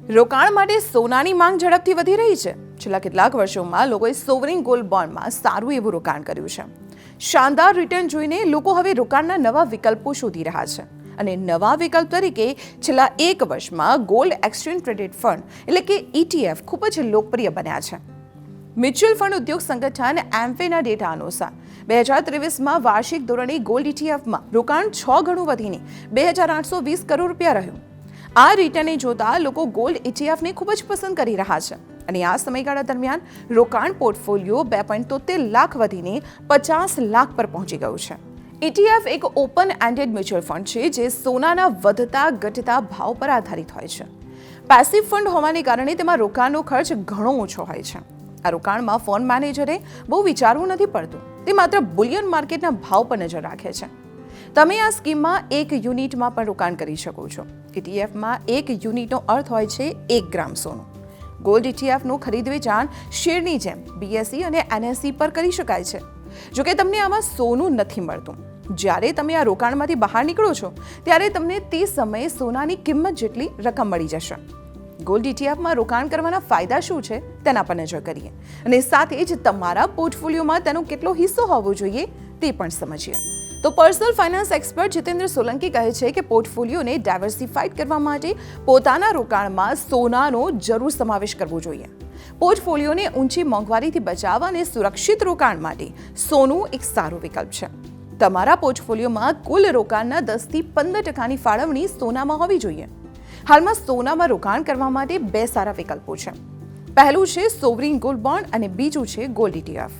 રોકાણ માટે સોનાની માંગ ઝડપથી વધી રહી છે. છેલ્લા કેટલાક વર્ષોમાં લોકોએ સોવરિન ગોલ્ડ બોન્ડમાં સારું એવું રોકાણ કર્યું છે. શાનદાર રિટર્ન જોઈને લોકો હવે રોકાણના નવા વિકલ્પો શોધી રહ્યા છે. અને નવા વિકલ્પ તરીકે છેલ્લા એક વર્ષમાં ગોલ્ડ એક્સચેન્જ ટ્રેડેડ ફંડ એટલે કે ETF ખૂબ જ લોકપ્રિય બન્યા છે. મ્યુચ્યુઅલ ફંડ ઉદ્યોગ સંગઠન એમ્ફેના ડેટા અનુસાર 2023માં વાર્ષિક ધોરણે ગોલ્ડ ETFમાં રોકાણ 6 ગણું વધીને 2,820 કરોડ રૂપિયા રહ્યું. આ રિટર્નને જોતા લોકો ગોલ્ડ ETFને ખૂબ જ પસંદ કરી રહ્યા છે અને આ સમયગાળા દરમિયાન રોકાણ પોર્ટફોલિયો 2.73 લાખ વધીને 50 લાખ પર પહોંચી ગયું છે. ETF એક ઓપન એન્ડેડ મ્યુચ્યુઅલ ફંડ છે જે સોનાના વધતા ઘટતા ભાવ પર આધારિત હોય છે. પેસિવ ફંડ હોવાને કારણે તેમાં રોકાણનો ખર્ચ ઘણો ઓછો હોય છે. આ રોકાણમાં ફંડ મેનેજરે બહુ વિચારવું નથી પડતું. તે માત્ર બુલિયન માર્કેટના ભાવ પર નજર રાખે છે. તમે આ સ્કીમમાં એક યુનિટમાં પણ રોકાણ કરી શકો છો. ETFમાં એક યુનિટનો અર્થ હોય છે 1 ગ્રામ સોનું. ગોલ્ડ ETFનું ખરીદ વેચાણ શેરની જેમ BSE અને NSE પર કરી શકાય છે. જોકે તમને આમાં સોનું નથી મળતું. જ્યારે તમે આ રોકાણમાંથી બહાર નીકળો છો ત્યારે તમને તે સમયે સોનાની કિંમત જેટલી રકમ મળી જશે. ગોલ્ડ ETFમાં રોકાણ કરવાના ફાયદા શું છે તેના પર નજર કરીએ અને સાથે જ તમારા પોર્ટફોલિયોમાં તેનો કેટલો હિસ્સો હોવો જોઈએ તે પણ સમજીએ. તો personal finance expert Jitendra Solanki કહે છે કે પોર્ટફોલિયોને ડાયવર્સિફાઈડ કરવા માટે પોતાના રોકાણમાં સોનાનો જરૂર સમાવેશ કરવો જોઈએ. પોર્ટફોલિયોને ઊંચી મોંઘવારીથી બચાવવા અને સુરક્ષિત રોકાણ માટે સોનું એક સારો વિકલ્પ છે. તમારા પોર્ટફોલિયોમાં કુલ રોકાણના 10 થી 15% ફાળવણી સોનામાં હોવી જોઈએ. હાલમાં સોનામાં રોકાણ કરવા માટે 2 સારા વિકલ્પો છે. પહેલું છે સોવરિન ગોલ્ડ બોન્ડ અને બીજું છે ગોલ્ડ ETF.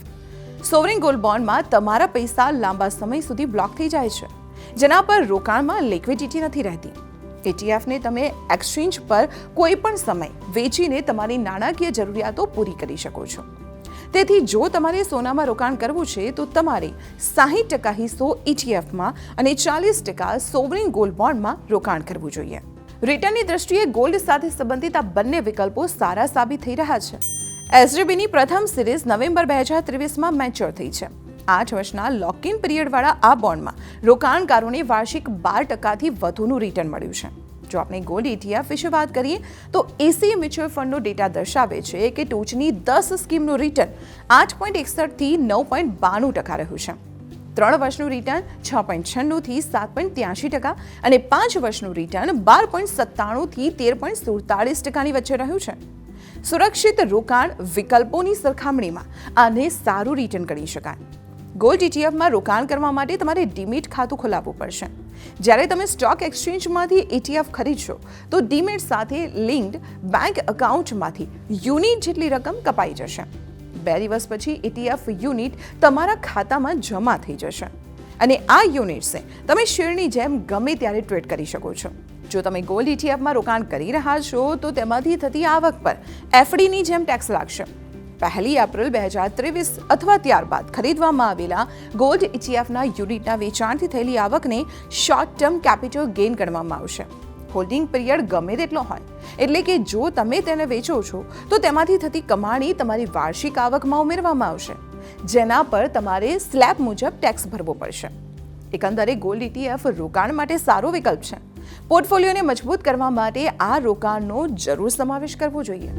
સોવરિન ગોલ્ડ બોન્ડમાં તમારા પૈસા લાંબા સમય સુધી બ્લોક થઈ જાય છે, જેના પર રોકાણમાં લિક્વિડિટી નથી રહેતી. ETFને તમે એક્સચેન્જ પર કોઈ પણ સમય વેચીને તમારી નાણાકીય જરૂરિયાતો પૂરી કરી શકો છો. તેથી જો તમારે સોનામાં રોકાણ કરવું છે તો તમારે 60% હિસ્સો ETFમાં અને 40% સોવરિન ગોલ્ડ બોન્ડમાં રોકાણ કરવું જોઈએ. રિટર્નની દ્રષ્ટિએ ગોલ્ડ સાથે સંબંધિત આ બંને વિકલ્પો સારા સાબિત થઈ રહ્યા છે. SJBની પ્રથમ સિરીઝ નવેમ્બર 2023માં મેચ્યોર થઈ છે. 8 વર્ષના લોક-ઇન પિરિયડવાળા આ બોન્ડમાં રોકાણકારોને વાર્ષિક 12%થી વધુનું રિટર્ન મળ્યું છે. જો આપણે ગોલ્ડ ETF વિશે વાત કરીએ તો ACE મ્યુચ્યુઅલ ફંડનો ડેટા દર્શાવે છે કે ટોચની 10 સ્કીમનું રિટર્ન 8.61 થી 9.92% રહ્યું છે. 3 વર્ષનું રિટર્ન 6.96 થી 7.83% અને 5 વર્ષનું રિટર્ન 12.97 થી 13.47%ની વચ્ચે રહ્યું છે. સુરક્ષિત રોકાણ વિકલ્પોની સરખામણીમાં આને સારું રિટર્ન કરી શકાય. ગોલ્ડ ETFમાં રોકાણ કરવા માટે તમારે ડીમેટ ખાતું ખોલાવવું પડશે. જ્યારે તમે સ્ટોક એક્સચેન્જમાંથી ETF ખરીદશો તો ડીમેટ સાથે લિંક્ડ બેંક એકાઉન્ટમાંથી યુનિટ જેટલી રકમ કપાઈ જશે. 2 દિવસ પછી ETF યુનિટ તમારા ખાતામાં જમા થઈ જશે અને આ યુનિટ્સે તમે શેરની જેમ ગમે ત્યારે ટ્રેડ કરી શકો છો. જો તમે ગોલ્ડ ETFમાં રોકાણ કરી રહ્યા છો તો તેમાંથી થતી આવક પર FDની જેમ ટેક્સ લાગશે. 1 એપ્રિલ 2023 અથવા ત્યારબાદ ખરીદવામાં આવેલા ગોલ્ડ ETFના યુનિટના વેચાણથી થયેલી આવકને શોર્ટ ટર્મ કેપિટલ ગેઇન ગણવામાં આવશે. હોલ્ડિંગ પિરિયડ ગમે તેટલો હોય, એટલે કે જો તમે તેને વેચો છો તો તેમાંથી થતી કમાણી તમારી વાર્ષિક આવકમાં ઉમેરવામાં આવશે, જેના પર તમારે સ્લેબ મુજબ ટેક્સ ભરવો પડશે. એકંદરે ગોલ્ડ ETF રોકાણ માટે સારો વિકલ્પ છે. પોર્ટફોલિયોને મજબૂત કરવા માટે આ રોકાણનો જરૂર સમાવેશ કરવો જોઈએ.